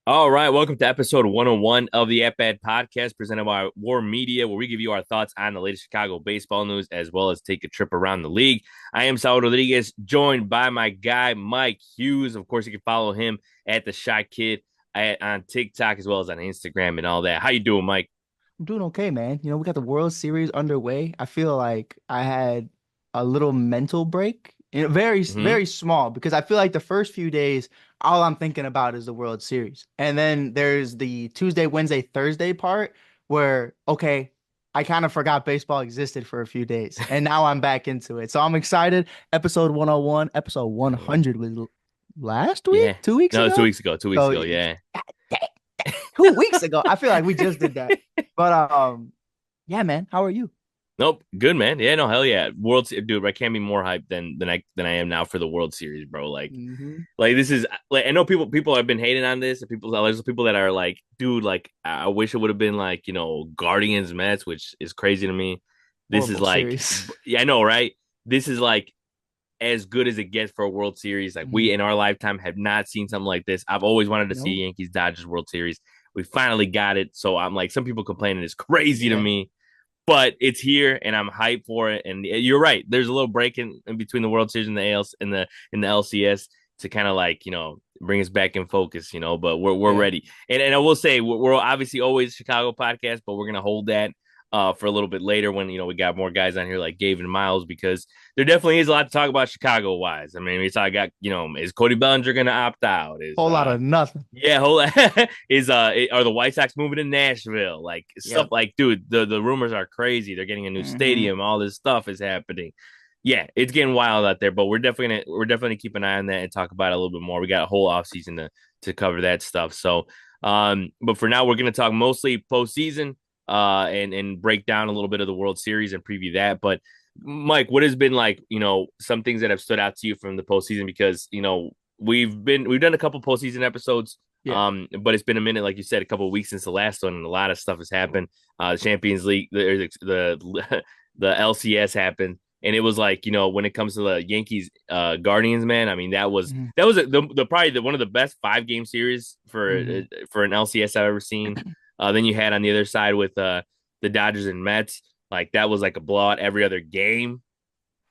All right, welcome to episode 101 of the At Bat podcast presented by War Media, where we give you our thoughts on the latest Chicago baseball news as well as take a trip around the league. I am Saul Rodriguez, joined by my guy, Mike Hughes. Of course, you can follow him at the Shot Kid on TikTok as well as on Instagram and all that. How you doing, Mike? I'm doing okay, man. We got the World Series underway. I feel like I had a little mental break, very, Hmm. very small, because I feel like the first few days, all I'm thinking about is the World Series. And then there's the Tuesday, Wednesday, Thursday part where, okay, I kind of forgot baseball existed for a few days, and now I'm back into it. So I'm excited. Episode 101, episode Yeah. 100 was last Yeah. week, 2 weeks No, it's 2 ago. weeks ago. 2 weeks So ago. Yeah. 2 weeks ago. I feel like we just did that. But yeah, man. How are you? Nope, good man. Yeah, no, hell yeah, dude. I can't be more hyped than I am now for the World Series, bro. Hmm. Like this is like I know people have been hating on this. There's people that are like, dude, like I wish it would have been like Guardians Mets, which is crazy to me. This is Horrible like, series. yeah, I know, right? This is like as good as it gets for a World Series. Like Hmm. we in our lifetime have not seen something like this. I've always wanted to see No. Yankees Dodgers World Series. We finally got it. So I'm like, some people complaining is crazy to Yeah. me, but it's here and I'm hyped for it. And you're right. There's a little break in between the World Series and the ALs in the LCS to kind of like bring us back in focus. But we're Yeah. ready. And I will say we're obviously always Chicago podcast, but we're gonna hold that for a little bit later when we got more guys on here like Gabe and Miles because there definitely is a lot to talk about Chicago wise. I mean, we saw I got is Cody Bellinger gonna opt out? Is Whole lot of nothing. yeah, whole is are the White Sox moving to Nashville? Like stuff Yep. like, dude, the rumors are crazy. They're getting a new Hmm. stadium. All this stuff is happening. Yeah, it's getting wild out there, but we're definitely keep an eye on that and talk about it a little bit more. We got a whole off season to cover that stuff. So, but for now, we're gonna talk mostly postseason, and break down a little bit of the World Series and preview that. But Mike, what has been like, some things that have stood out to you from the postseason because we've done a couple postseason episodes, Yeah. but it's been a minute, like you said, a couple of weeks since the last one, and a lot of stuff has happened. The Champions League, the the LCS happened, and it was like when it comes to the Yankees Guardians, man. I mean Hmm. that was the probably one of the best 5 game series Hmm. for an LCS I've ever seen. Then you had on the other side with the Dodgers and Mets, like that was like a blowout every other game,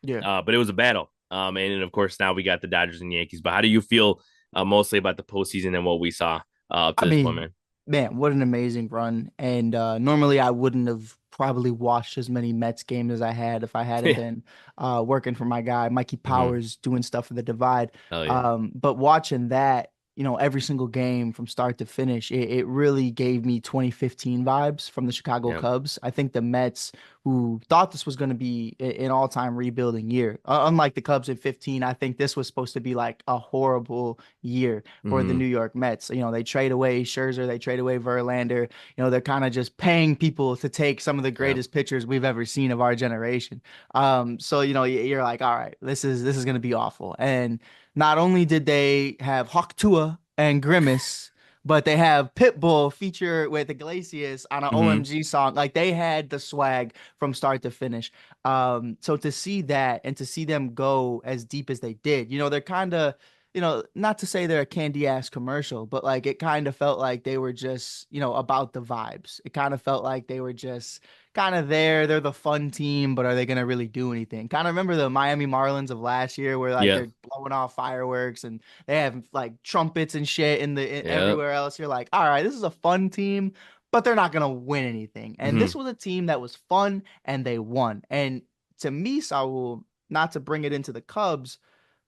Yeah. but it was a battle. And then of course now we got the Dodgers and Yankees. But how do you feel mostly about the postseason and what we saw up I to this point, mean, man? man, what an amazing run. And normally I wouldn't have probably watched as many Mets games as I had if I hadn't Yeah. been working for my guy, Mikey Mm-hmm. Powers, doing stuff for the Divide. Oh yeah. But watching that, every single game from start to finish, it really gave me 2015 vibes from the Chicago Yeah. Cubs. I think the Mets, who thought this was going to be an all-time rebuilding year, unlike the Cubs in 15, I think this was supposed to be like a horrible year for the Mm-hmm. New York Mets. They trade away Scherzer, they trade away Verlander. They're kind of just paying people to take some of the Yeah. greatest pitchers we've ever seen of our generation. So you're like, all right, this is gonna be awful. And not only did they have Hawk Tuah and Grimace, but they have Pitbull feature with Iglesias on an Mm-hmm. OMG song. Like they had the swag from start to finish. So to see that and to see them go as deep as they did, they're kind of not to say they're a candy ass commercial, but like it kind of felt like they were just, about the vibes. It kind of felt like they were just kind of there. They're the fun team, but are they going to really do anything? Kind of remember the Miami Marlins of last year where like Yeah. they're blowing off fireworks and they have like trumpets and shit Yeah. everywhere else. You're like, all right, this is a fun team, but they're not going to win anything. And Mm-hmm. this was a team that was fun and they won. And to me, Saul, not to bring it into the Cubs,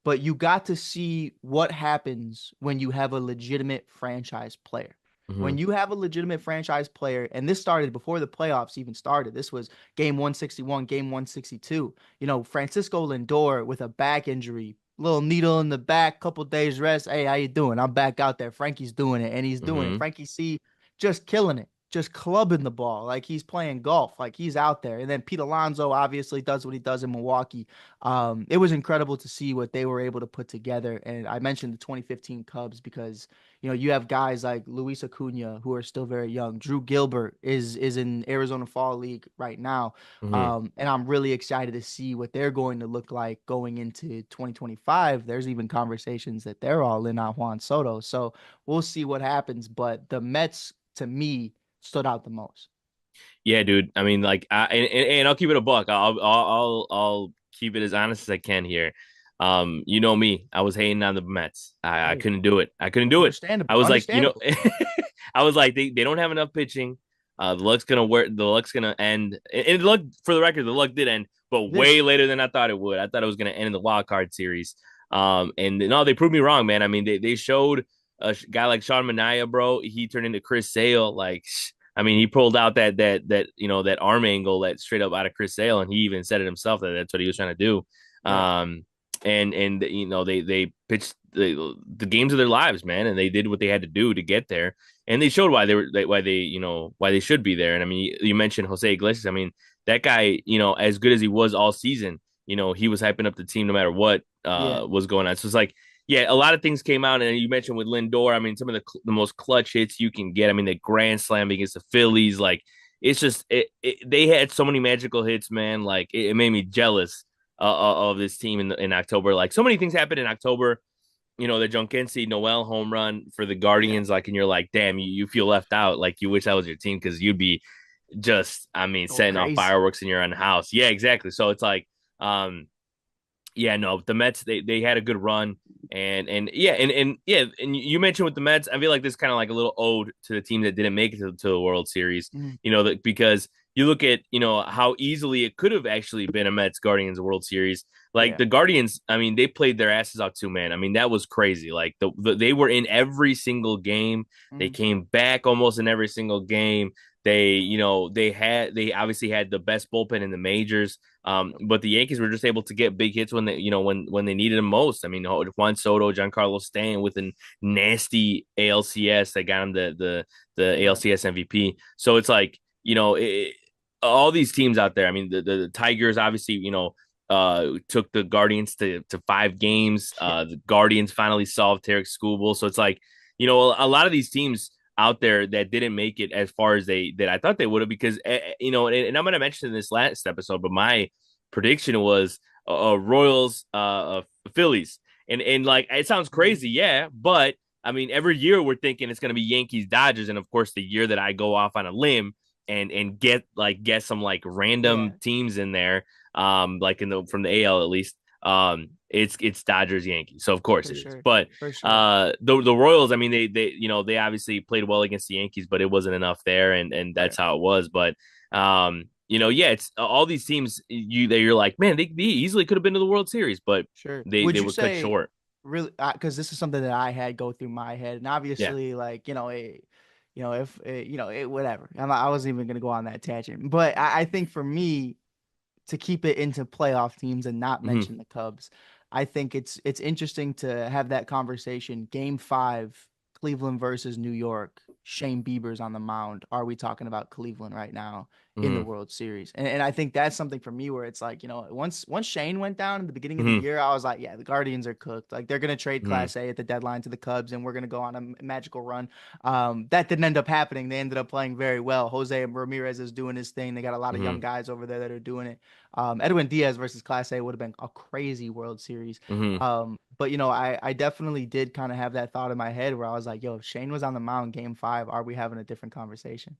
but you got to see what happens when you have a legitimate franchise player. Mm-hmm. When you have a legitimate franchise player, and this started before the playoffs even started. This was game 161, game 162. Francisco Lindor with a back injury, little needle in the back, couple days rest. Hey, how you doing? I'm back out there. Frankie's doing it, and he's doing it. Mm-hmm. Frankie C just killing it. just clubbing the ball like he's playing golf, like he's out there. And then Pete Alonso obviously does what he does in Milwaukee. It was incredible to see what they were able to put together. And I mentioned the 2015 Cubs because you have guys like Luis Acuna who are still very young. Drew Gilbert is in Arizona Fall League right now. Hmm. And I'm really excited to see what they're going to look like going into 2025. There's even conversations that they're all in on Juan Soto. So we'll see what happens. But the Mets, to me, stood out the most. Yeah, dude. I mean, like, and I'll keep it a buck. I'll keep it as honest as I can here. You know me. I was hating on the Mets. I Hey, couldn't do it. I couldn't do it. I understandable, was like, understandable. I was like, they don't have enough pitching. The luck's gonna end. And the luck, for the record, the luck did end, but Did. way later than I thought it would. I thought it was gonna end in the wild card series. And no, they proved me wrong, man. I mean, they showed a guy like Sean Manaea, bro. He turned into Chris Sale, like. I mean, he pulled out that arm angle that straight up out of Chris Sale, and he even said it himself that that's what he was trying to do. Right. And they pitched the games of their lives, man, and they did what they had to do to get there, and they showed why they should be there. And I mean, you mentioned Jose Iglesias. I mean, that guy, as good as he was all season, he was hyping up the team no matter what Yeah. was going on. So it's like yeah, a lot of things came out, and you mentioned with Lindor. I mean, some of the most clutch hits you can get. I mean, the grand slam against the Phillies, like it's just they had so many magical hits, man. Like it made me jealous of this team in October. Like so many things happened in October. The Junkensi Noel home run for the Yeah. Guardians, like, and you're like, damn, you feel left out. Like you wish that was your team because you'd be just, I mean, Going setting off crazy. fireworks in your own house. Yeah, exactly. So it's like, yeah, no, the Mets they had a good run, and you mentioned with the Mets, I feel like this kind of like a little ode to the team that didn't make it to the World Series. Mhm. Because you look at how easily it could have actually been a Mets Guardians World Series. Like Yeah. the Guardians, I mean, they played their asses off too, man. I mean, that was crazy. Like they were in every single game. They Mhm. came back almost in every single game. They obviously had the best bullpen in the majors. But the Yankees were just able to get big hits when they needed them most. I mean, Juan Soto, Giancarlo Stanton with a nasty ALCS that got him the Right. ALCS MVP. So it's like all these teams out there. I mean, the Tigers obviously took the Guardians to 5 games. Yeah. The Guardians finally solved Tarek Skubal. So it's like a lot of these teams out there that didn't make it as far as they that I thought they would have because and I'm going to mention in this last episode, but my prediction was Royals, Phillies, and like it sounds Mhm. crazy, yeah, but I mean every year we're thinking it's going to be Yankees, Dodgers, and of course the year that I go off on a limb and get some like Yeah. random teams in there, like in the from the AL at least, it's Dodgers Yankees, so of course For it is, sure. but For sure. the Royals, I mean they obviously played well against the Yankees, but it wasn't enough there, and that's Right. how it was, but yeah, it's all these teams you're like, man, they easily could have been to the World Series, but Sure. they Would you were cut say short. really because this is something that I had go through my head, and Yeah. obviously, like if whatever. I wasn't even gonna go on that tangent, but I think for me to keep it into playoff teams and not Hmm. mention the Cubs, I think it's interesting to have that conversation. Game 5, Cleveland versus New York. Shane Bieber's on the mound. Are we talking about Cleveland right now in the Hmm. World Series? And I think that's something for me where it's like, once Shane went down in the beginning of the Hmm. year, I was like, yeah, the Guardians are cooked. Like they're gonna trade Hmm. Class A at the deadline to the Cubs, and we're gonna go on a magical run. That didn't end up happening. They ended up playing very well. Jose Ramirez is doing his thing. They got a lot of young Hmm. guys over there that are doing it. Edwin Diaz versus Class A would have been a crazy World Series. Hmm. But I definitely did kind of have that thought in my head where I was like, yo, if Shane was on the mound game 5, are we having a different conversation?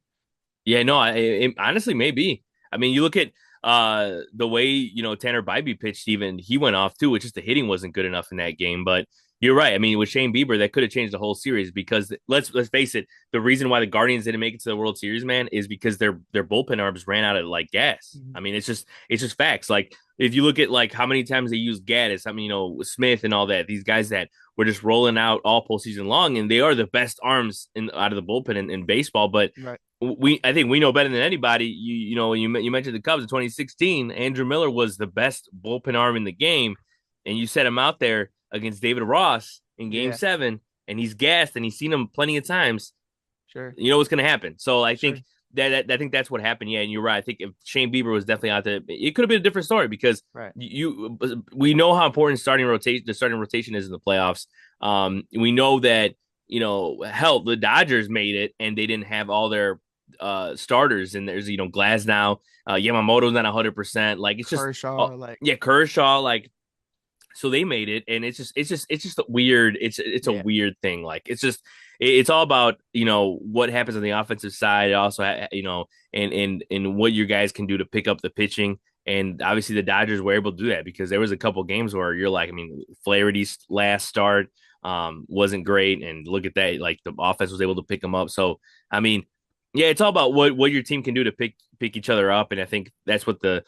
Yeah, no, it honestly maybe. I mean, you look at the way Tanner Bybee pitched. Even he went off too. It's just the hitting wasn't good enough in that game. But you're right. I mean, with Shane Bieber, that could have changed the whole series because let's face it, the reason why the Guardians didn't make it to the World Series, man, is because their bullpen arms ran out of like gas. Mhm. I mean, it's just facts. Like if you look at like how many times they use Gaddis, I mean, Smith and all that, these guys that were just rolling out all postseason long, and they are the best arms out of the bullpen in baseball. But Right. I think we know better than anybody. You mentioned the Cubs in 2016. Andrew Miller was the best bullpen arm in the game, and you set him out there against David Ross in Game Yeah. 7, and he's gassed, and he's seen him plenty of times. Sure. You know what's going to happen. So I think Sure. I think that's what happened. Yeah, and you're right. I think if Shane Bieber was definitely out there, it could have been a different story because Right. we know how important the starting rotation is in the playoffs. We know that hell, the Dodgers made it and they didn't have all their starters, and there's Glasnow, Yamamoto's not 100%. Like it's just Kershaw, like, yeah, Kershaw, like so they made it, and it's just a weird it's a yeah, weird thing. Like it's all about what happens on the offensive side. Also, and what your guys can do to pick up the pitching. And obviously, the Dodgers were able to do that because there was a couple games where you're like, I mean, Flaherty's last start wasn't great, and look at that, like the offense was able to pick them up. So I mean, yeah, it's all about what your team can do to pick each other up, and I think that's what the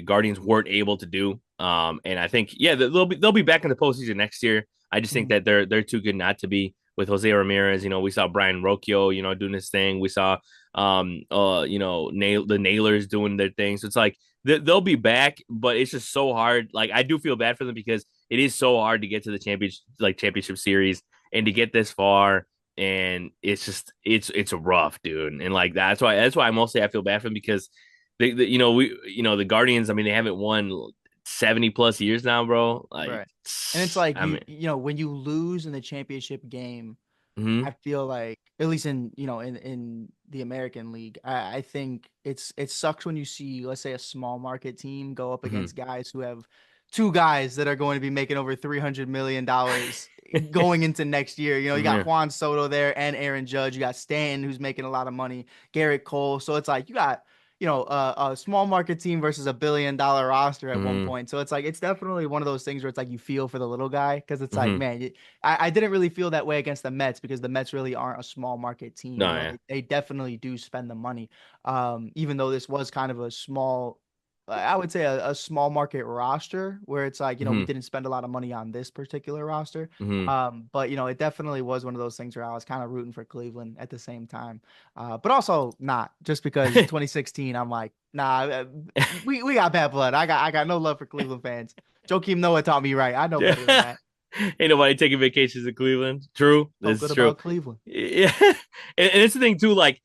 Guardians weren't able to do. And I think they'll be back in the postseason next year. I just think mhm, that they're too good not to be with Jose Ramirez. We saw Brian Rocchio, doing his thing. We saw the Nailers doing their thing. So it's like they'll be back, but it's just so hard. Like I do feel bad for them because it is so hard to get to the championship series and to get this far. And it's just it's rough, dude. And like that's why mostly I feel bad for them because the Guardians. I mean, they haven't won 70 plus years now, bro. Like, right. And it's like I mean, when you lose in the championship game, mhm, I feel like, at least in the American League, I think it sucks when you see, let's say, a small market team go up mhm, against guys who have two guys that are going to be making over $300 million going into next year. You got yeah, Juan Soto there and Aaron Judge. You got Stanton, who's making a lot of money, Garrett Cole. So it's like you got a small market team versus $1 billion roster at one mhm, point. So it's like it's definitely one of those things where it's like you feel for the little guy because it's like, mhm. man, I didn't really feel that way against the Mets because the Mets really aren't a small market team. No, yeah, They definitely do spend the money. Even though this was kind of a small, I would say a small market roster where it's like, we mhm, didn't spend a lot of money on this particular roster. mhm. But it definitely was one of those things where I was kind of rooting for Cleveland at the same time. But also not just because 2016, I'm like, nah, we got bad blood. I got no love for Cleveland fans. Joakim Noah taught me right. I know better than Yeah. that. Ain't nobody taking vacations in Cleveland. True, So this is good true. about Cleveland. Yeah, and it's the thing too. Like,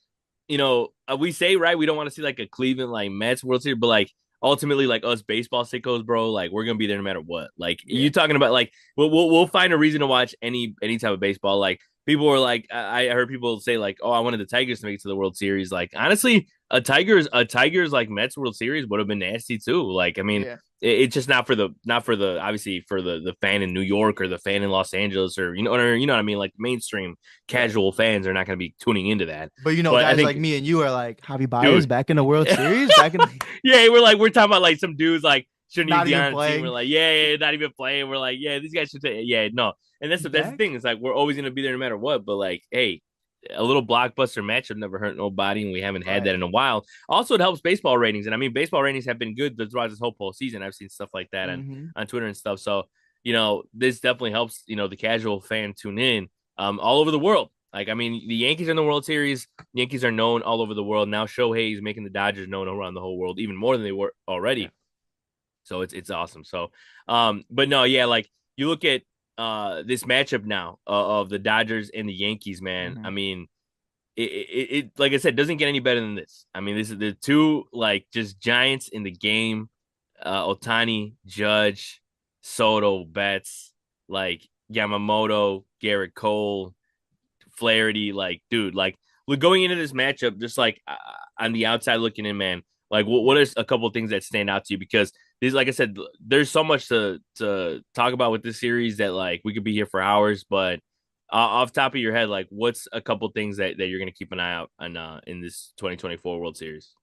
we say right, we don't want to see like a Cleveland like Mets World Series, but like ultimately, like us baseball sickos, bro, like we're gonna be there no matter what. Like Yeah. you talking about, like we'll find a reason to watch any type of baseball. Like people were like, I heard people say like, oh, I wanted the Tigers to make it to the World Series. Like honestly, a Tigers like Mets World Series would have been nasty too. Like I mean, Yeah. it's just not for the obviously for the fan in New York or the fan in Los Angeles or you know what I mean, like mainstream Right. casual fans are not going to be tuning into that. But But I guys think, like me and you are like Javi Baez dude, back in the World Series, back in yeah, we're talking about like some dudes like shouldn't even not be even on the team. We're playing. like, not even playing. We're like, yeah, these guys should say, yeah, no. And that's the Back? thing. It's like we're always going to be there no matter what. But like, hey, a little blockbuster matchup never hurt nobody, and we haven't had Right. that in a while. Also, it helps baseball ratings, and I mean, baseball ratings have been good throughout this whole postseason. I've seen stuff like that Mm-hmm. on Twitter and stuff. So this definitely helps the casual fan tune in all over the world. Like, I mean, the Yankees are in the World Series. Yankees are known all over the world now. Shohei is making the Dodgers known around the whole world, even more than they were Yeah. already. So it's awesome. So, but no, yeah, like you look at this matchup now of the Dodgers and the Yankees, man. Mm-hmm. I mean, it like I said, doesn't get any better than this. I mean, this is the two like just giants in the game. Otani, Judge, Soto, Betts, like Yamamoto, Garrett Cole, Flaherty, like dude, like we're going into this matchup just like on the outside looking in, man. Like what Yeah. is a couple of things that stand out to you? Because these, like I said, there's so much to talk about with this series that like we could be here for hours. But off top of your head, like what's a couple things that you're gonna keep an eye out on in this 2024 World Series?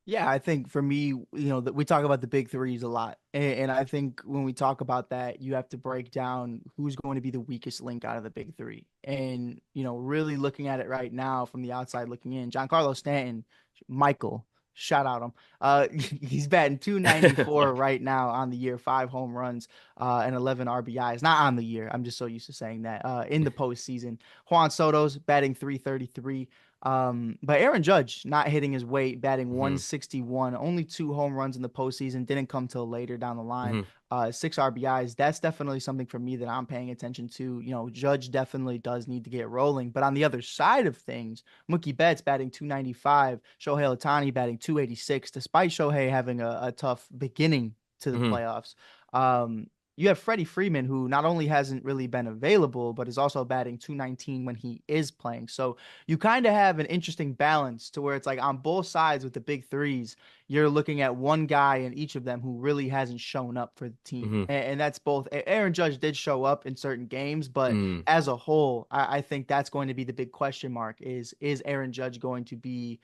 Yeah, I think for me, that we talk about the big threes a lot. And I think when we talk about that, you have to break down who's going to be the weakest link out of the big three. And, really looking at it right now from the outside looking in, Giancarlo Stanton, Michael, shout out him. He's batting 294 right now on the year, 5 home runs, and 11 RBIs. Not on the year. I'm just so used to saying that. In the postseason, Juan Soto's batting 333. But Aaron Judge not hitting his weight, batting Hmm. 161, only 2 home runs in the postseason, didn't come till later down the line. Hmm. 6 RBIs. That's definitely something for me that I'm paying attention to. Judge definitely does need to get rolling. But on the other side of things, Mookie Betts batting 295, Shohei Ohtani batting 286, despite Shohei having a tough beginning to the Hmm. playoffs. Um, you have Freddie Freeman, who not only hasn't really been available, but is also batting 219 when he is playing. So you kind of have an interesting balance to where it's like on both sides with the big threes, you're looking at one guy in each of them wwho really hasn't shown up for the team. Hmm. And that's both. Aaron Judge did show up in certain games, but Hmm. as a whole, I think that's going to be the big question mark is Aaron Judge going to be,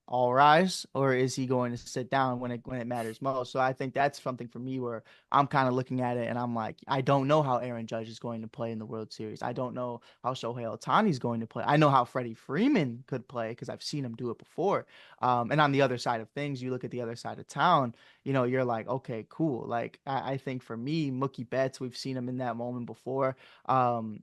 all rise, or is he going to sit down when it matters most? So I think that's something for me where I'm kind of looking at it and I'm like, I don't know how Aaron Judge is going to play in the World Series. I don't know how Shohei Ohtani is going to play. I know how Freddie Freeman could play because I've seen him do it before. And on the other side of things, you look at the other side of town, you're like, okay, cool. Like I think for me, Mookie Betts, we've seen him in that moment before. And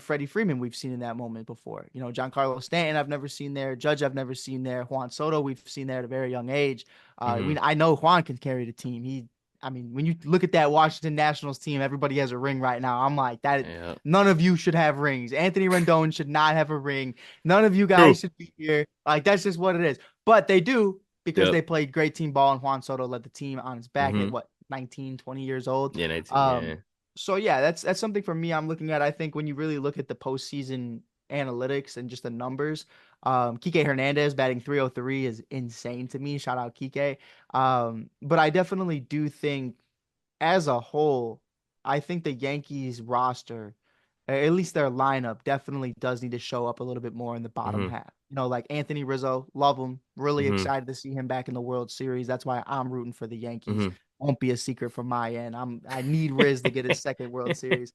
Freddie Freeman, we've seen in that moment before. Giancarlo Stanton, I've never seen there. Judge, I've never seen there. Juan Soto, we've seen there at a very young age. Hmm. I know Juan can carry the team. I mean, when you look at that Washington Nationals team, everybody has a ring right now. I'm like, that Yeah. none of you should have rings. Anthony Rendon should not have a ring. None of you True. guys should be here. Like, that's just what it is. But they do because Yep. they played great team ball and Juan Soto led the team on his back at Hmm. what, 19, 20 years old. Yeah. 19, Um, yeah. so yeah, that's something for me I'm looking at. I think when you really look at the postseason analytics and just the numbers, Kike Hernandez batting 303 is insane to me. Shout out Kike. But I definitely do think as a whole, I think the Yankees roster, at least their lineup, definitely does need to show up a little bit more in the bottom Hmm. half. Like Anthony Rizzo, love him. Really Hmm. excited to see him back in the World Series. That's why I'm rooting for the Yankees. Hmm. Won't be a secret from my end. I need Riz to get his second World Series.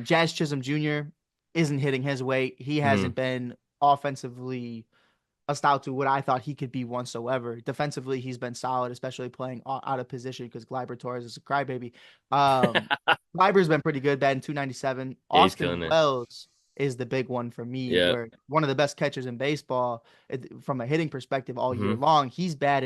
Jazz Chisholm Jr. isn't hitting his weight. He Hmm. hasn't been offensively a stout to what I thought he could be whatsoever. Defensively, he's been solid, especially playing out of position because Gleyber Torres is a crybaby. Gleyber's been pretty good, batting 297. Yeah, he's killing Austin it. Wells is the big one for me, Yeah. where one of the best catchers in baseball from a hitting perspective all year Hmm. long. He's not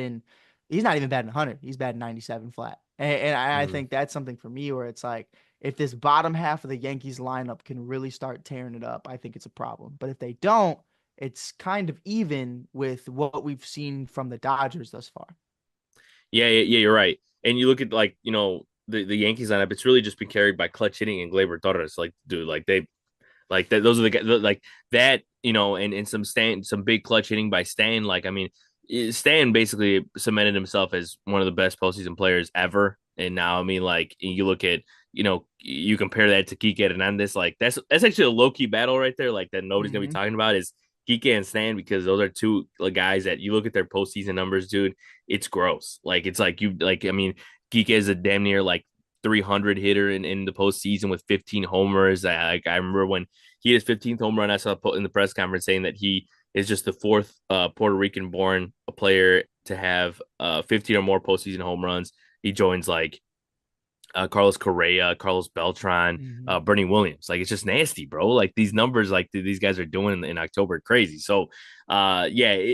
even batting 100. He's batting 97 flat. And I Hmm. think that's something for me where it's like, if this bottom half of the Yankees lineup can really start tearing it up, I think it's a problem. But if they don't, it's kind of even with what we've seen from the Dodgers thus far. Yeah, yeah, yeah, you're right. And you look at like, the Yankees lineup, it's really just been carried by clutch hitting and Gleyber Torres. Like, dude, like they like that those are the guys like that, and some big clutch hitting by Stan. Like, I mean, Stan basically cemented himself as one of the best postseason players ever. And now, I mean, like you look at, you compare that to Kike Hernandez, like that's actually a low key battle right there, like that nobody's gonna be Mm-hmm. talking about is Kike and Stan, because those are two guys that you look at their postseason numbers, dude. It's gross. Like it's like I mean, Kike is a damn near like 300 hitter in the postseason with 15 homers. I remember when he hit his 15th home run, I saw in the press conference saying that he is just the fourth Puerto Rican born player to have 15 or more postseason home runs. He joins like Carlos Correa, Carlos Beltran, Mm-hmm. Bernie Williams. Like it's just nasty, bro. Like these numbers, like these guys are doing in October, are crazy. So, yeah,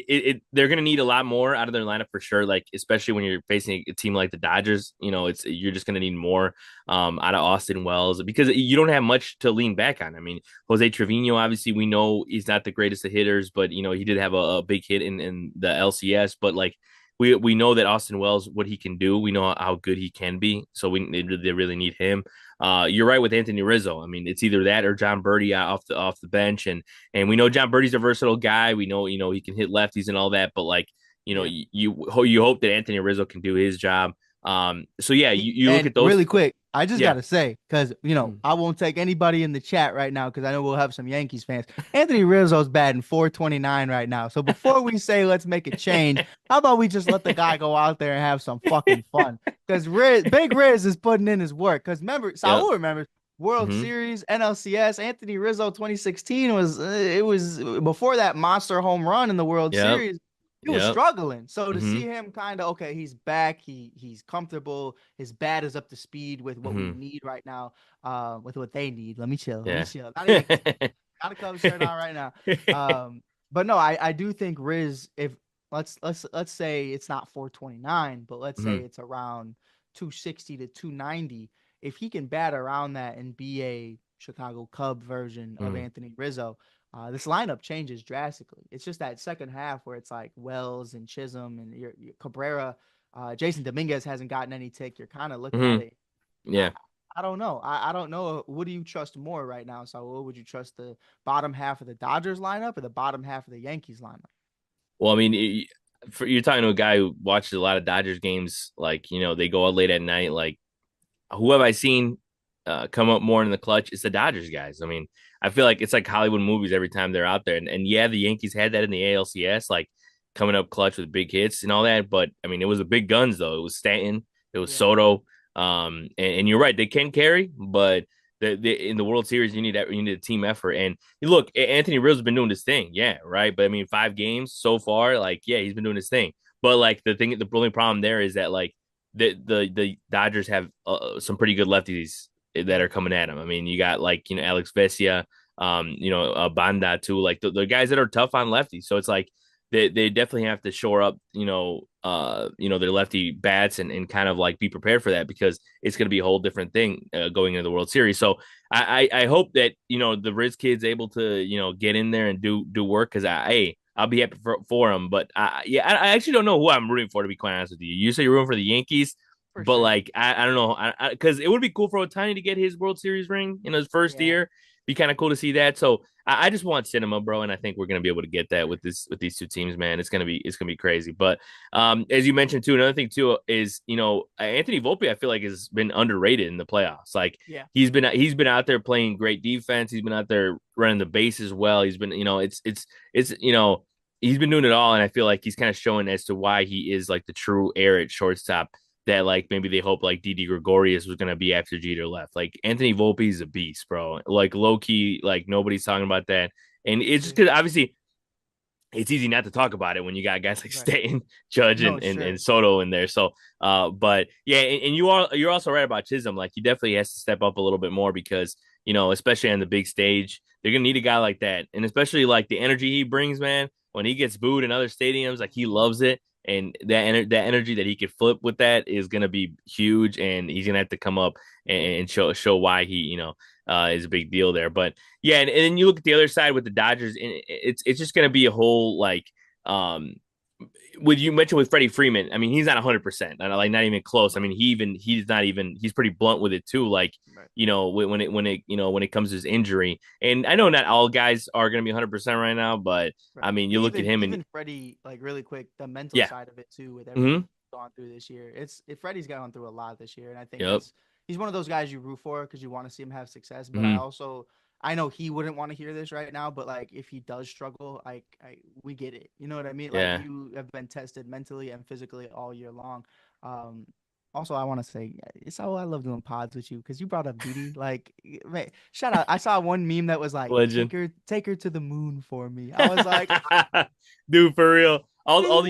they're gonna need a lot more out of their lineup for sure. Like especially when you're facing a team like the Dodgers, you're just gonna need more out of Austin Wells because you don't have much to lean back on. I mean, Jose Trevino, obviously, we know he's not the greatest of hitters, but he did have a big hit in the LCS, but like we know that Austin Wells, what he can do. We know how good he can be. So they really need him. You're right with Anthony Rizzo. I mean, it's either that or John Birdie off the bench, and we know John Birdie's a versatile guy. We know he can hit lefties and all that. But like Yeah. you hope that Anthony Rizzo can do his job. So yeah, you look And at those. really quick, I just Yeah. gotta say, because I won't take anybody in the chat right now because I know we'll have some Yankees fans. Anthony Rizzo's batting 429 right now. So before we say let's make a change, how about we just let the guy go out there and have some fucking fun? Because Big Riz is putting in his work. Because remember, Yep. Saul remembers World Hmm. Series, NLCS, Anthony Rizzo 2016 it was before that monster home run in the World Yep. Series. He was Yep. struggling. So to Hmm. see him kind of okay, he's back. He's comfortable. His bat is up to speed with what we Hmm. need right now. With what they need. Let me chill. Let me Yeah. chill. Not a Yankees fan. Got a Cubs shirt on right now. But no, I do think Riz, if let's say it's not 429, but let's say Mhm. it's around 260 to 290. If he can bat around that and be a Chicago Cub version of Mhm. Anthony Rizzo, this lineup changes drastically. It's just that second half where it's like Wells and Chisholm and your Cabrera, Jason Dominguez hasn't gotten any tick. You're kind of looking at Mhm. it. I, Yeah. I don't know. I don't know. What do you trust more right now? So, what would you trust, the bottom half of the Dodgers lineup or the bottom half of the Yankees lineup? Well, I mean, you're talking to a guy who watches a lot of Dodgers games. Like, they go out late at night. Like, who have I seen come up more in the clutch? It's the Dodgers guys. I mean, I feel like it's like Hollywood movies every time they're out there. And yeah, the Yankees had that in the ALCS, like coming up clutch with big hits and all that. But I mean, it was the big guns though. It was Stanton, it was Yeah, Soto. And you're right, they can carry, but in the World Series, you need a team effort. And look, Anthony Rizzo's been doing this thing, yeah, right. But I mean, 5 games so far, like, yeah, he's been doing this thing. But like the only problem there is that like the Dodgers have some pretty good lefties that yeah, are coming at him. I mean, you got like Alex Vesia, Banda too, like the guys that are tough on lefties. So it's like they definitely have to shore up, their lefty bats and kind of like be prepared for that because it's going to be a whole different thing going into the World Series. So I hope that the Riz kid's able to get in there and do work because I'll be happy for him. But I actually don't know who I'm rooting for, to be quite honest with you. You say you're rooting for the Yankees, for but sure. like I don't know, because it would be cool for Otani to get his World Series ring in his first Yeah, year. Be kind of cool to see that. So I just want cinema, bro, and I think we're gonna be able to get that with these two teams, man. It's gonna be crazy. But as you mentioned too, another thing too is Anthony Volpe. I feel like has been underrated in the playoffs. Like yeah, he's been out there playing great defense. He's been out there running the bases well. He's been it's he's been doing it all, and I feel like he's kind of showing as to why he is like the true heir at shortstop. That like maybe they hope like Didi Gregorius was gonna be after Jeter left. Like Anthony Volpe is a beast, bro. Like low key, like nobody's talking about that, and it's just yeah, because obviously it's easy not to talk about it when you got guys like right. Stanton, Judge, No, and sure. Soto in there. So, but yeah, and you're also right about Chisholm. Like he definitely has to step up a little bit more because especially on the big stage, they're gonna need a guy like that, and especially like the energy he brings, man. When he gets booed in other stadiums, like he Mhm. loves it, and that energy that he could flip with that is gonna be huge, and he's gonna have to come up Yeah, and show why he is a big deal there. But yeah, and then you look at the other side with the Dodgers, and it's just going to be a whole like um with you mentioned with Freddie Freeman. I mean, he's not 100%, like not even close. I mean, he's pretty blunt with it too. Like right, when it comes to his injury, and I know not all guys are going to be 100% right now, but right. I mean, you look at Even him and even Freddie, like really quick, the mental yeah, side of it too, with everything mm-hmm, he's gone through this year. Freddie's gone through a lot this year, and I think yep, he's one of those guys you root for because you want to see him have success. But mm-hmm, I know he wouldn't want to hear this right now, but like if he does struggle, we get it. You know what I mean? Like yeah. you have been tested mentally and physically all year long. Um, Also, I want to say it's how I love doing pods with you because you brought up Didi. Like, man, shout out! I saw one meme that was like, Legend. take her to the moon for me." I was like, Dude, for real. "Man, All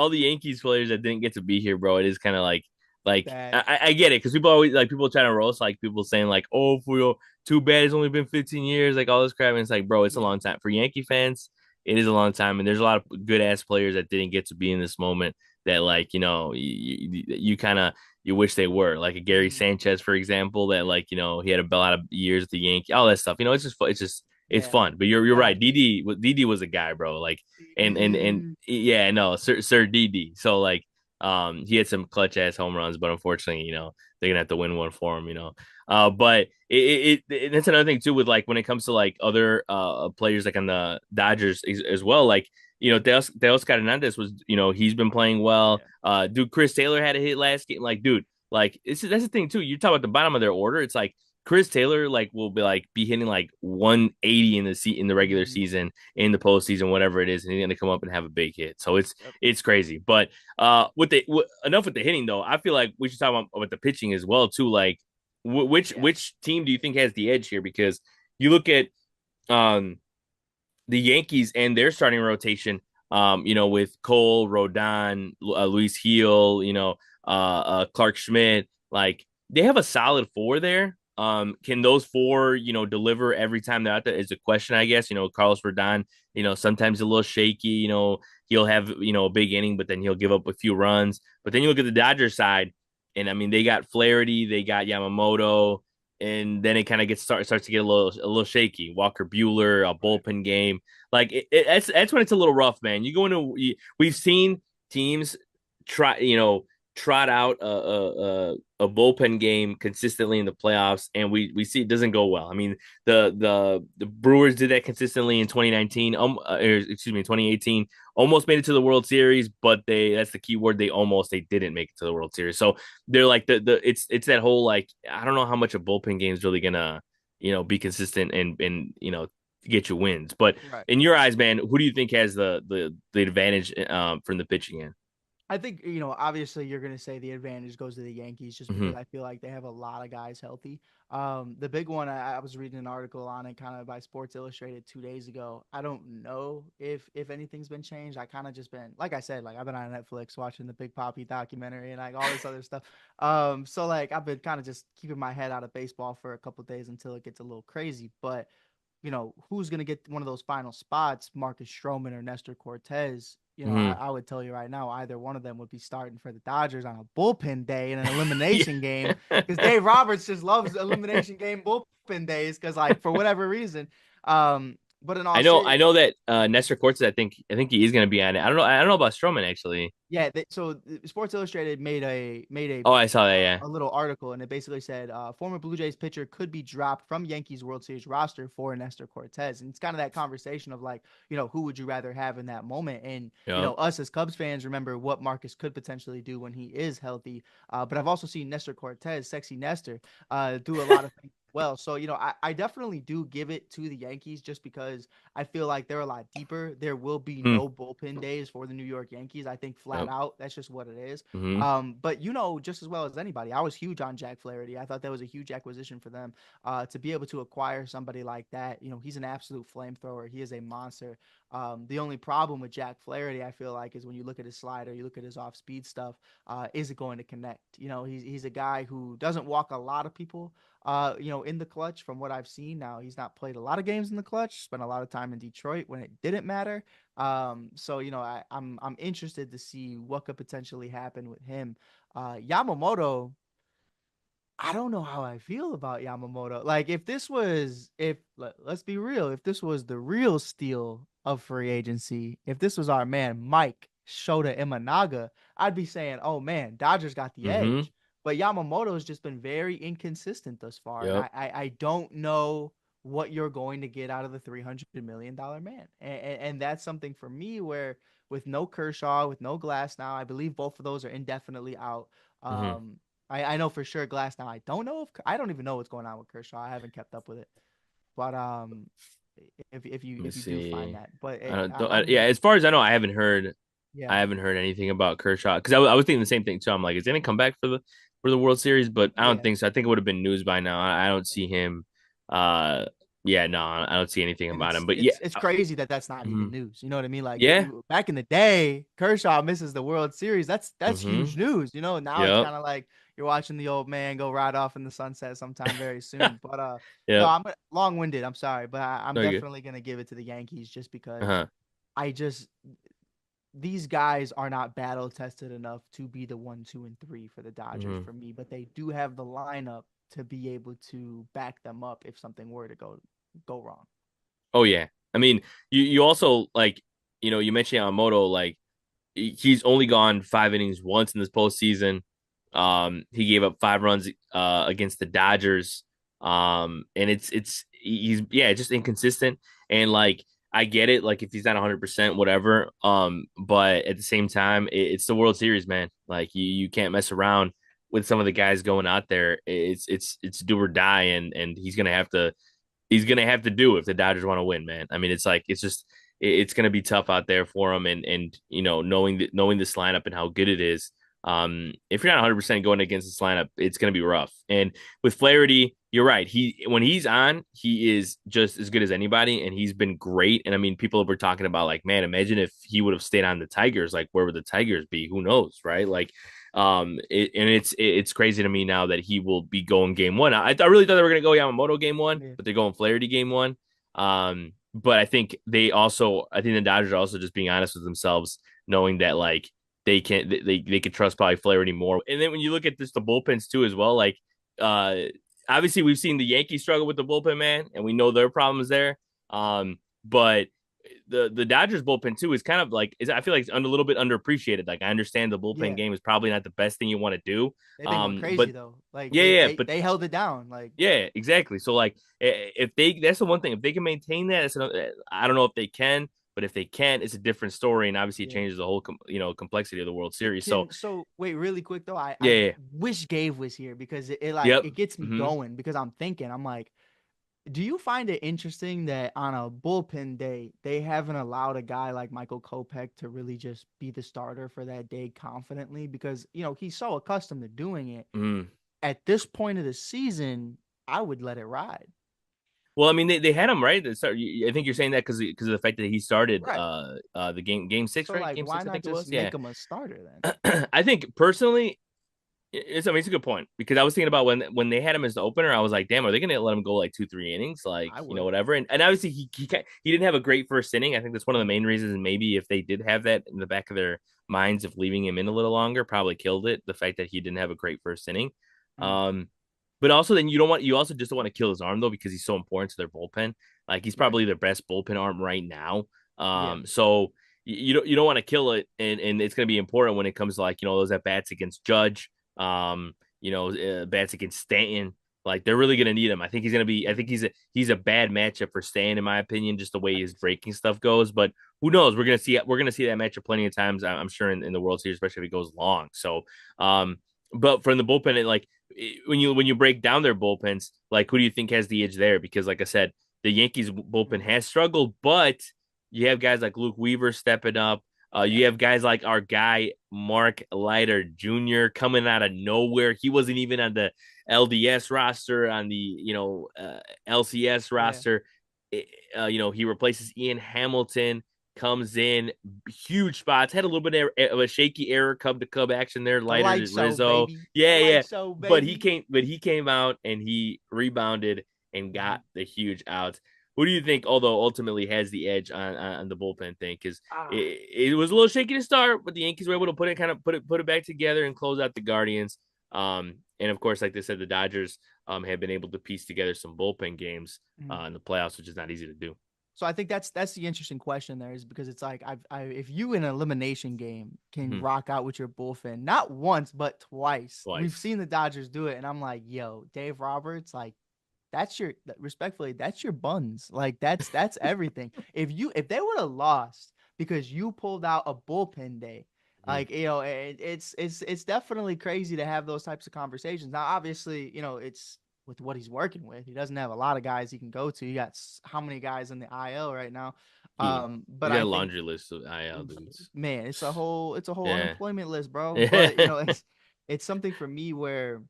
the Yankees players that didn't get to be here, bro. It is kind of like sad." I get it because people always like people trying to roast like people saying like, oh, for real, too bad it's only been 15 years, like all this crap. And it's like, bro, it's a Yeah, long time for Yankee fans. It is a long time, and there's a lot of good ass players that didn't get to be in this moment that like you kind of you wish they were like a Gary mhm, Sanchez, for example, that like he had a lot of years at the Yankee, all that stuff. It's yeah. fun. But you're right. Sad. Didi was a guy, bro. Like and Didi. yeah, no, Sir Didi. So like he had some clutch ass home runs, but unfortunately, they're gonna have to win one for him. But that's another thing too with like when it comes to like other players like on the Dodgers as well. Like Teoscar Hernandez was he's been playing well. Yeah. Dude, Chris Taylor had a hit last game. Like, dude, like that's the thing too. You talk about the bottom of their order. It's like Chris Taylor like will be hitting like 180 in the regular Mhm. season, in the postseason, whatever it is, and he's gonna come up and have a big hit. So it's Yep. it's crazy. But enough with the hitting though. I feel like we should talk about the pitching as well too. Like Yeah. which team do you think has the edge here? Because you look at um the Yankees and their starting rotation, with Cole, Rodon, Luis Heel, Clark Schmidt, like they have a solid four there. Can those four, deliver every time they're out there is a question, I guess. Carlos Rodon, sometimes a little shaky. He'll have, a big inning, but then he'll give up a few runs. But then you look at the Dodgers side, and I mean, they got Flaherty, they got Yamamoto, and then it kind of starts to get a little shaky. Walker Bueller, a bullpen game, like that's when it's a little rough, man. We've seen teams try, trot out a bullpen game consistently in the playoffs, and we see it doesn't go well. I mean, the Brewers did that consistently in 2019, excuse me, 2018, almost made it to the World Series, but that's the key word, they didn't make it to the World Series. So they're like it's that whole, like, I don't know how much a bullpen game is really gonna, be consistent and get you wins. But Right. in your eyes, man, who do you think has the advantage from the pitching end? I think, obviously you're going to say the advantage goes to the Yankees just because Mm-hmm. I feel like they have a lot of guys healthy. The big one, I was reading an article on it kind of by Sports Illustrated 2 days ago. I don't know if anything's been changed. I kind of just been, like I said, like I've been on Netflix watching the Big Papi documentary and like all this other stuff. So like I've been kind of just keeping my head out of baseball for a couple days until it gets a little crazy. But who's going to get one of those final spots, Marcus Stroman or Nestor Cortez? Mm-hmm. I would tell you right now, either one of them would be starting for the Dodgers on a bullpen day in an Yeah. elimination game because Dave Roberts just loves elimination game bullpen days because, like, for whatever reason. But in all I serious, know that Nestor Cortez, I think he is going to be on it. I don't know about Stroman actually. yeah. Sports Illustrated made Oh, I saw that. Yeah. a little article, and it basically said former Blue Jays pitcher could be dropped from Yankees World Series roster for Nestor Cortez, and it's kind of that conversation of like, who would you rather have in that moment? And Yep. us as Cubs fans remember what Marcus could potentially do when he is healthy. But I've also seen Nestor Cortez, sexy Nestor, do a lot of things well. So, I definitely do give it to the Yankees just because I feel like they're a lot deeper. There will be Hmm. no bullpen days for the New York Yankees. I think flat Yep. out, that's just what it is. Mm-hmm. But just as well as anybody, I was huge on Jack Flaherty. I thought that was a huge acquisition for them. To be able to acquire somebody like that, he's an absolute flamethrower. He is a monster. The only problem with Jack Flaherty, I feel like, is when you look at his slider, you look at his off-speed stuff, is it going to connect? He's a guy who doesn't walk a lot of people. In the clutch, from what I've seen. Now he's not played a lot of games in the clutch. Spent a lot of time in Detroit when it didn't matter. So I'm interested to see what could potentially happen with him. Yamamoto, I don't know how I feel about Yamamoto. Like if let's be real, if this was the real steal of free agency, if this was our man Mike Shota Imanaga, I'd be saying, "Oh man, Dodgers got the Mm-hmm. edge." But Yamamoto has just been very inconsistent thus far, and Yep. I don't know what you're going to get out of the $300 million man, and that's something for me where with no Kershaw, with no Glass now, I believe both of those are indefinitely out. Mm-hmm. I know for sure Glass now. I don't even know what's going on with Kershaw. I haven't kept up with it. But Let me if you do find see. that, but I don't, don't I'm yeah. As far as I know, I haven't heard. I yeah haven't heard anything about Kershaw because I was thinking the same thing too. I'm like, is he gonna come back for the World Series? But I don't yeah. think so. I think it would have been news by now. I don't see him. Uh, yeah, no, I don't see anything And about him. it's But yeah, it's it's crazy that that's not even mhm. news. You know what I mean? Like Yeah. back in the day, Kershaw misses the World Series. That's Mm-hmm. huge news. Now it's Yep. kind of like you're watching the old man go ride off in the sunset sometime very soon. But no, Yep. I'm long-winded. I'm sorry, but I'm No, you're good. definitely gonna give it to the Yankees just because Uh-huh. I just these guys are not battle tested enough to be the 1, 2, and 3 for the Dodgers Mm-hmm. for me, but they do have the lineup to be able to back them up if something were to go wrong. Oh yeah. I mean, you also, like, you mentioned Yamamoto, like he's only gone 5 innings once in this postseason. He gave up 5 runs against the Dodgers. And he's, yeah, just inconsistent. And like, I get it, like if he's not 100%, whatever. But at the same time, it's the World Series, man. Like you can't mess around with some of the guys going out there. It's do or die, and he's gonna have to do if the Dodgers want to win, man. I mean, it's like it's gonna be tough out there for him, and knowing this lineup and how good it is. If you're not 100% going against this lineup, it's gonna be rough. And with Flaherty, you're right. When he's on, he is just as good as anybody, and he's been great. And I mean, people were talking about, like, man, imagine if he would have stayed on the Tigers. Like, where would the Tigers be? Who knows, right? Like, It's crazy to me now that he will be going game one. I really thought they were going to go Yamamoto game one, Yeah. but they're going Flaherty game one. But I think I think the Dodgers are also just being honest with themselves, knowing that like they can trust probably Flaherty more. And then when you look at this, the bullpens too as well, like uh, obviously we've seen the Yankees struggle with the bullpen, man, and we know their problems there. But the Dodgers bullpen too is kind of like I feel like it's a little bit underappreciated. Like I understand the bullpen Yeah. game is probably not the best thing you want to do. They've been going But crazy though. Like yeah, they yeah, they but they held it down. Like yeah, exactly. So like if they that's the one thing if they can maintain that, I don't know if they can, but if they can, it's a different story, and obviously it yeah. changes the whole complexity of the World Series. So So wait, really quick though, I yeah, yeah. wish Gabe was here because it like Yep. it gets me Hmm. going because I'm like, do you find it interesting that on a bullpen day they haven't allowed a guy like Michael Kopech to really just be the starter for that day confidently because he's so accustomed to doing it. Hmm. At this point of the season, I would let it ride. Well, I mean, they had him right. I think you're saying that because of the fact that he started Right. the game six, So right? like Game why six, I not think it just was. Yeah. make him a starter then? I think personally, I mean, it's a good point because I was thinking about when they had him as the opener, I was like, damn, are they going to let him go like 2-3 innings, like I would. whatever? And obviously he didn't have a great first inning. I think that's one of the main reasons. And maybe if they did have that in the back of their minds, of leaving him in a little longer, probably killed it. The fact that he didn't have a great first inning. Mm, Um, but also then you also just don't want to kill his arm though because he's so important to their bullpen. Like he's right. probably their best bullpen arm right now. Yeah. So you don't want to kill it, and it's going to be important when it comes to like those at bats against Judge. Um, bats against Stanton. Like they're really gonna need him. I think he's gonna be. I think he's a bad matchup for Stanton in my opinion, just the way I his think so. breaking stuff goes. But who knows? We're gonna see that matchup plenty of times. I'm sure in the World Series, especially if it goes long. So, but from the bullpen, when you break down their bullpens, like who do you think has the edge there? Because like I said, the Yankees bullpen Mm, has struggled, but you have guys like Luke Weaver stepping up. yeah. You have guys like our guy Mark Leiter Jr. coming out of nowhere. He wasn't even on the LDS roster, on the LCS Yeah. roster. He replaces Ian Hamilton, comes in huge spots. Had a little bit of a shaky error Cub to Cub action there. The Leiter light to show, Rizzo, baby. The yeah, yeah. light show, But he baby. came, but he came out and he rebounded and Mhm. got the huge outs. Who do you think, although ultimately has the edge on the bullpen thing? Because Ah, it was a little shaky to start, but the Yankees were able to put it back together and close out the Guardians. And of course, like they said, the Dodgers have been able to piece together some bullpen games mhm. in the playoffs, which is not easy to do. So I think that's the interesting question there is because it's like if you in an elimination game can Mm-hmm. rock out with your bullpen not once but twice. We've Twice. seen the Dodgers do it, and I'm like, yo, Dave Roberts, like that's your respectfully, that's your buns. Like that's everything. If they would have lost because you pulled out a bullpen day, Mm-hmm. like it's definitely crazy to have those types of conversations. Now, obviously, it's with what he's working with. He doesn't have a lot of guys he can go to. You got how many guys in the IL right now? But He's got I a think laundry list of IL dudes. man, it's a whole Yeah. unemployment list, bro. But Yeah. it's something for me where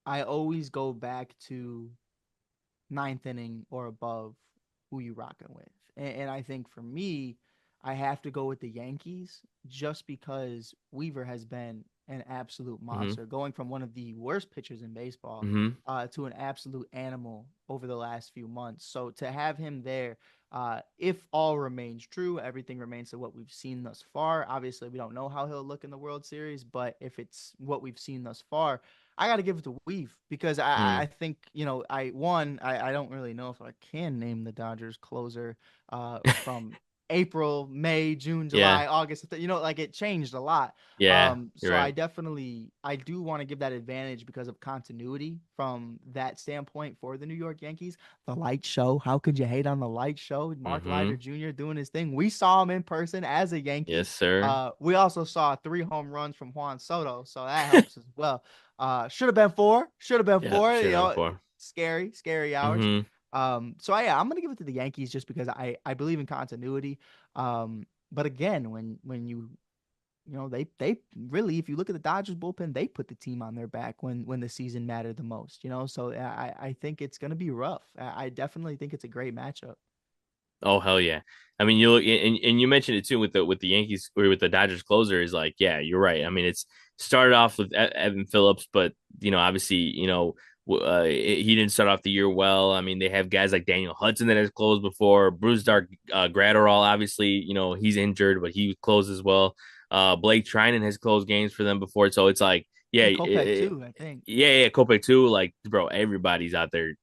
I always go back to ninth inning or above who you rocking with. And I think for me, I have to go with the Yankees just because Weaver has been an absolute Mm-hmm. monster, going from one of the worst pitchers in baseball Mm-hmm. to an absolute animal over the last few months. So to have him there, if all remains true, everything remains to what we've seen thus far. Obviously, we don't know how he'll look in the World Series, but if it's what we've seen thus far, I got to give it to Weave because I think I don't really know if I can name the Dodgers closer from April, May, June, Yeah. July, August. Like it changed a lot. Yeah. You're So right. I do want to give that advantage because of continuity from that standpoint for the New York Yankees. The light show. How could you hate on the light show? Mark Leiter Mm-hmm. Jr. doing his thing. We saw him in person as a Yankee. Yes, sir. We also saw 3 home runs from Juan Soto, so that helps as well. Should have been four. Should have been Yeah. four. Shit on four. Scary hours. Mm-hmm. So yeah, I'm gonna give it to the Yankees just because I believe in continuity. But again, when they really, if you look at the Dodgers bullpen, they put the team on their back when the season mattered the most. So I think it's gonna be rough. I definitely think it's a great matchup. Oh hell yeah! I mean, you look and you mentioned it too with the Yankees or with the Dodgers closer is like, yeah, you're right. I mean, started off with Evan Phillips, but obviously, he didn't start off the year well. I mean, they have guys like Daniel Hudson that has closed before. Bruce Dark Gratterall, obviously, he's injured, but he closed as well. Blake Trinan has closed games for them before, so it's like, I yeah, think Kopech too, I think. yeah, Kopech too. Like, bro, everybody's out there,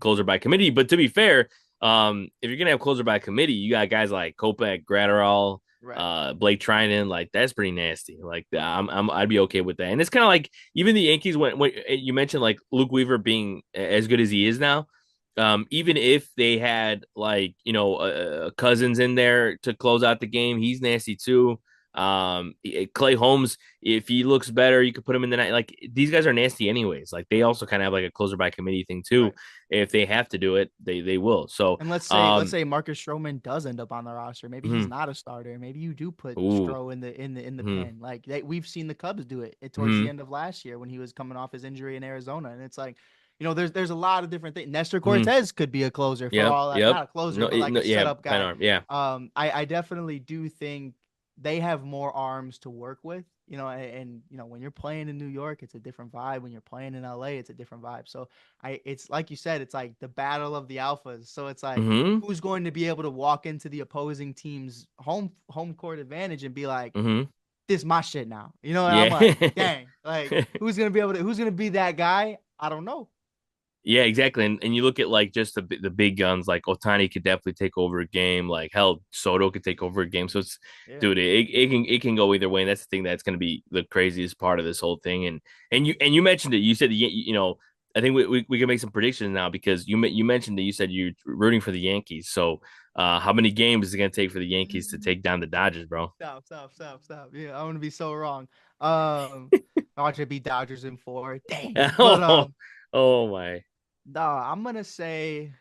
closer by committee. But to be fair, if you're gonna have closer by committee, you got guys like Kopech, Gratterall, Right. Blake Trinan, like that's pretty nasty. Like I'd be okay with that. And it's kind of like even the Yankees when you mentioned like Luke Weaver being as good as he is now. Even if they had like Cousins in there to close out the game, he's nasty too. Clay Holmes, if he looks better, you could put him in the night. Like these guys are nasty anyways. Like they also kind of have like a closer by committee thing too. Right. If they have to do it, they will. So And let's say Marcus Stroman does end up on the roster. Maybe he's mhm. not a starter. Maybe you do put Ooh, Stroh in the mhm, pen. Like we've seen the Cubs do it towards the mhm, end of last year when he was coming off his injury in Arizona. And it's like, there's a lot of different things. Nestor mhm. Cortez could be a closer for Yep, all that, yep. not a closer, No, but like no, a yeah, setup pen guy. arm, yeah. I definitely do think they have more arms to work with. When you're playing in New York, it's a different vibe. When you're playing in LA, it's a different vibe. So it's like you said, it's like the battle of the alphas. So it's like Mm-hmm. who's going to be able to walk into the opposing team's home court advantage and be like, Mm-hmm. this is my shit now. And I'm Yeah. like, dang, like who's gonna be that guy? I don't know. Yeah, exactly. And you look at like just the big guns, like Otani could definitely take over a game. Like hell, Soto could take over a game. So it's Yeah. dude, it can go either way. And that's the thing that's going to be the craziest part of this whole thing. And you mentioned it. You said I think we can make some predictions now because you mentioned that you said you're rooting for the Yankees. So how many games is it going to take for the Yankees to take down the Dodgers, bro? Stop. Yeah, I'm gonna be so wrong. I want you to beat Dodgers in 4. Dang. But Oh, oh my. nah, I'm gonna say,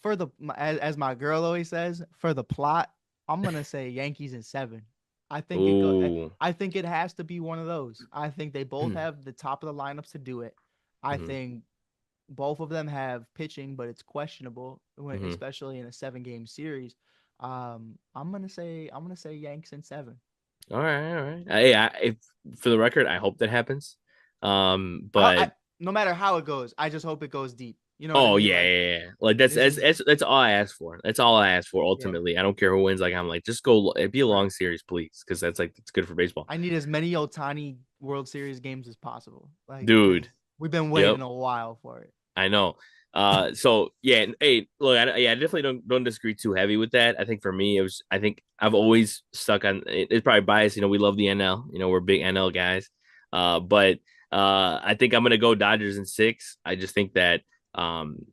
for as my girl always says, for the plot, I'm gonna say Yankees in 7. I think it go. Ooh. I think it has to be one of those. I think they both have the top of the lineups to do it. I Mm-hmm. think both of them have pitching, but it's questionable, Mm-hmm. especially in a 7-game series. I'm gonna say Yanks in 7. All right, all right. If for the record, I hope that happens. I But no matter how it goes, I just hope it goes deep. You know what I oh mean? yeah, Like yeah, yeah. Like that's this that's is that's that's all I ask for. That's all I ask for yeah, ultimately. I don't care who wins. Like I'm like, just go. It'd be a long right. series, please, because that's like it's good for baseball, I need as many Otani World Series games as possible. Like dude. we've been Yep, waiting a while for it. I know. So yeah, hey, look, I definitely don't disagree too heavy with that. I think for me, it was. I think I've always stuck on. It's probably biased. We love the NL. We're big NL guys. But I think I'm gonna go Dodgers in 6. I just think that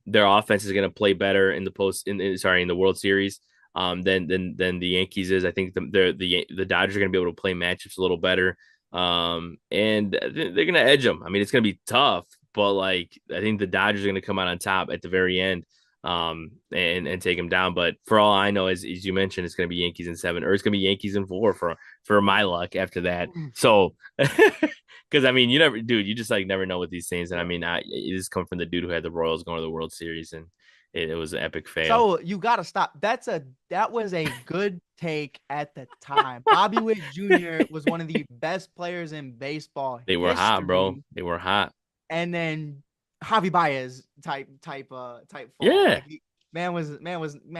their offense is gonna play better in the in the World Series than the Yankees is. I think the Dodgers are gonna be able to play matchups a little better. And they're gonna edge them. I mean, it's gonna be tough, but like I think the Dodgers are going to come out on top at the very end, and take them down. But for all I know, as you mentioned, it's going to be Yankees in 7, or it's going to be Yankees in 4 for my luck after that. So, because I mean, you just like never know with these things. And I Yeah. mean, it just come from the dude who had the Royals going to the World Series, and it was an epic fail. So you gotta stop. That was a good take at the time. Bobby Witt Jr. was one of the best players in baseball They were hot, bro. history, They were hot. and then Javi Baez type fall. Yeah. Like man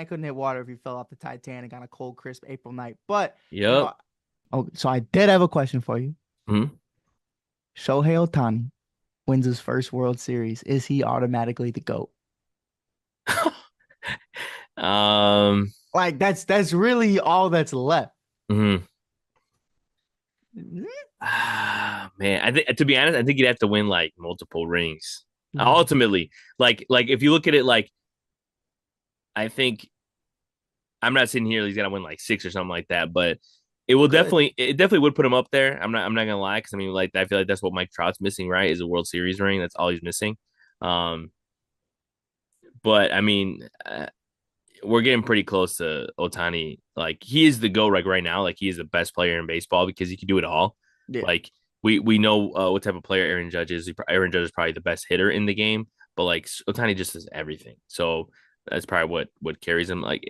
couldn't hit water if he fell off the Titanic on a cold, crisp April night. But you Yep. know, so I did have a question for you. Mhm. Shohei Ohtani wins his first World Series. Is he automatically the GOAT? um. Like that's really all that's left. Mhm. Man, I think to be honest, I think you'd have to win like multiple rings. Ultimately, like if you look at it, like I think I'm not sitting here. He's got to win like 6 or something like that, but You could. it definitely would put him up there. I'm not gonna lie because I mean, like I feel like that's what Mike Trout's missing, right? Is a World Series ring. That's all he's missing. Um, but I mean, we're getting pretty close to Otani. Like he is the go right now. Like he is the best player in baseball because he can do it all. Yeah. Like we know what type of player Aaron Judge is. Aaron Judge is probably the best hitter in the game, but like Otani just does everything. So that's probably what carries him. Like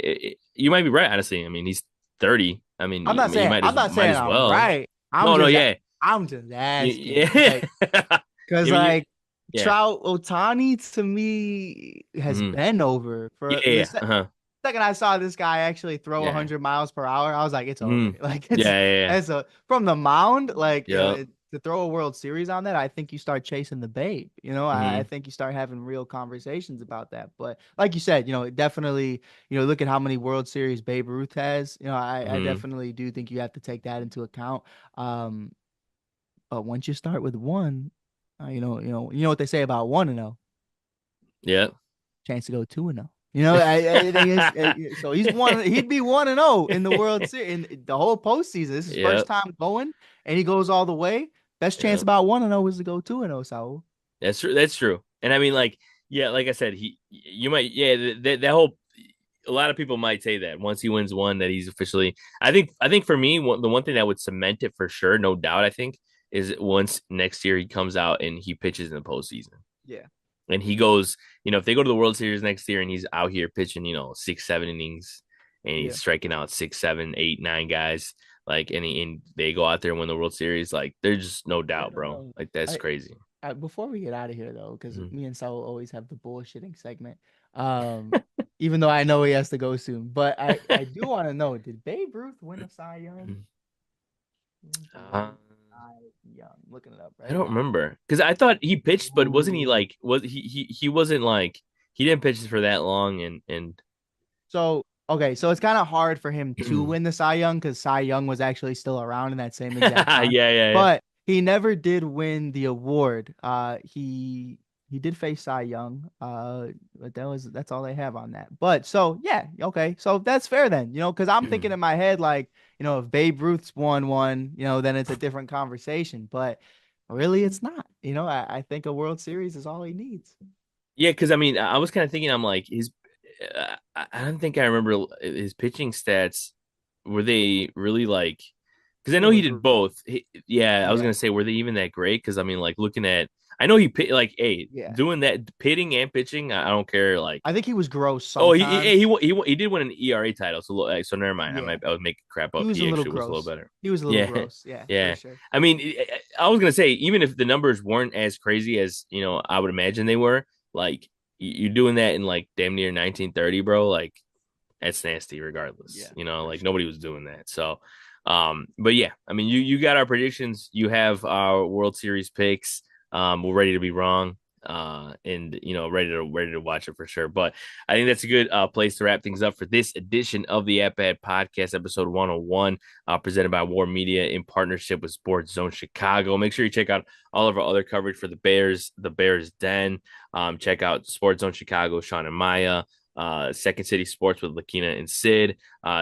you might be right, honestly. I mean, he's 30. I mean, you might I'm as not might saying as I'm well. right. I'm No, no, just yeah, I'm just asking, yeah. like, because I mean, like yeah, Trout Otani to me has mhm. been over Yeah, for yeah, the yeah. Uh-huh. second I saw this guy actually throw Yeah. 100 miles per hour, I was like, it's over. Mhm. Like Yeah, yeah, yeah. it's a from the mound, like Yeah. to throw a World Series on that, I think you start chasing the babe. I Mhm. think you start having real conversations about that. But like you said, definitely, look at how many World Series Babe Ruth has. I Mhm. definitely do think you have to take that into account. Um, but once you start with one, you know what they say about 1-0, Yeah. chance to go 2-0. I think so he'd be 1-0 in the World Series in the whole postseason. This is his Yeah. first time going, and he goes all the way. Best chance Yeah. about 1-0 is to go 2-0, Saul. That's true. That's true. And I mean, like, yeah, like I said, you might, yeah, that whole, a lot of people might say that once he wins one, that he's officially. I think for me, the one thing that would cement it for sure, no doubt, I think, is once next year he comes out and he pitches in the postseason, Yeah. and he goes, if they go to the World Series next year and he's out here pitching, 6, 7 innings, and Yeah. he's striking out 6, 7, 8, 9 guys, like, and they go out there and win the World Series, like, there's just no Yeah, doubt, no, bro. no. Like, that's I, crazy. before we get out of here though, because Mhm. me and Saul always have the bullshitting segment. Um, Even though I know he has to go soon, but I do want to know: did Babe Ruth win a Cy Young? When did he Uh, win Cy Young? Looking it up I right don't now. remember because I thought he pitched, but wasn't he Ooh. like was he wasn't like he didn't pitch for that long and So okay, so it's kind of hard for him to win the Cy Young because Cy Young was actually still around in that same exact yeah, time. yeah, yeah. But he never did win the award. He did face Cy Young. But that's all they have on that. But so yeah, okay. So that's fair then, because I'm thinking in my head, like, if Babe Ruth's won one, then it's a different conversation. But really it's not. I think a World Series is all he needs. Yeah, because I mean, I was kind of thinking, I'm like I don't think I remember his pitching stats. Were they really like? Because I They know he were did both. Yeah, I was yeah, gonna say, were they even that great? Because I mean, like looking at, I know he pit like, hey, yeah. doing that pitting and pitching, I don't care. Like, I think he was gross oh, he sometimes. he did win an ERA title, so never mind. Yeah. I was making crap He up. was a He little actually was a little gross. better. He was a little Yeah, gross. Yeah, for yeah. sure. I mean, I was gonna say, even if the numbers weren't as crazy as I would imagine they were, like you're doing that in like damn near 1930, bro. Like that's nasty, regardless. Yeah, for Like sure. nobody was doing that. So, but yeah, I mean, you got our predictions. You have our World Series picks. We're ready to be wrong. And ready to watch it for sure. But I think that's a good place to wrap things up for this edition of the At Bat Podcast, episode 101, presented by War Media in partnership with Sports Zone Chicago. Make sure you check out all of our other coverage for the Bears Den. Check out Sports Zone Chicago, Sean and Maya. Second City Sports with Lakina and Sid.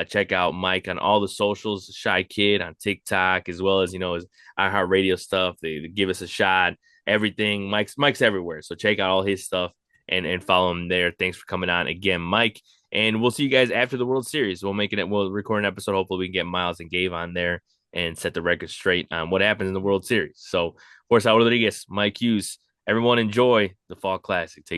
Check out Mike on all the socials, Shy Kid on TikTok, as well as his iHeartRadio stuff. They give us a shot, everything. Mike's everywhere, so check out all his stuff and follow him there. Thanks for coming on again, Mike. And we'll see you guys after the World Series. We'll record an episode. Hopefully, we can get Miles and Gabe on there and set the record straight on what happens in the World Series. So, Forza Rodriguez, Mike Hughes, everyone enjoy the Fall Classic. Take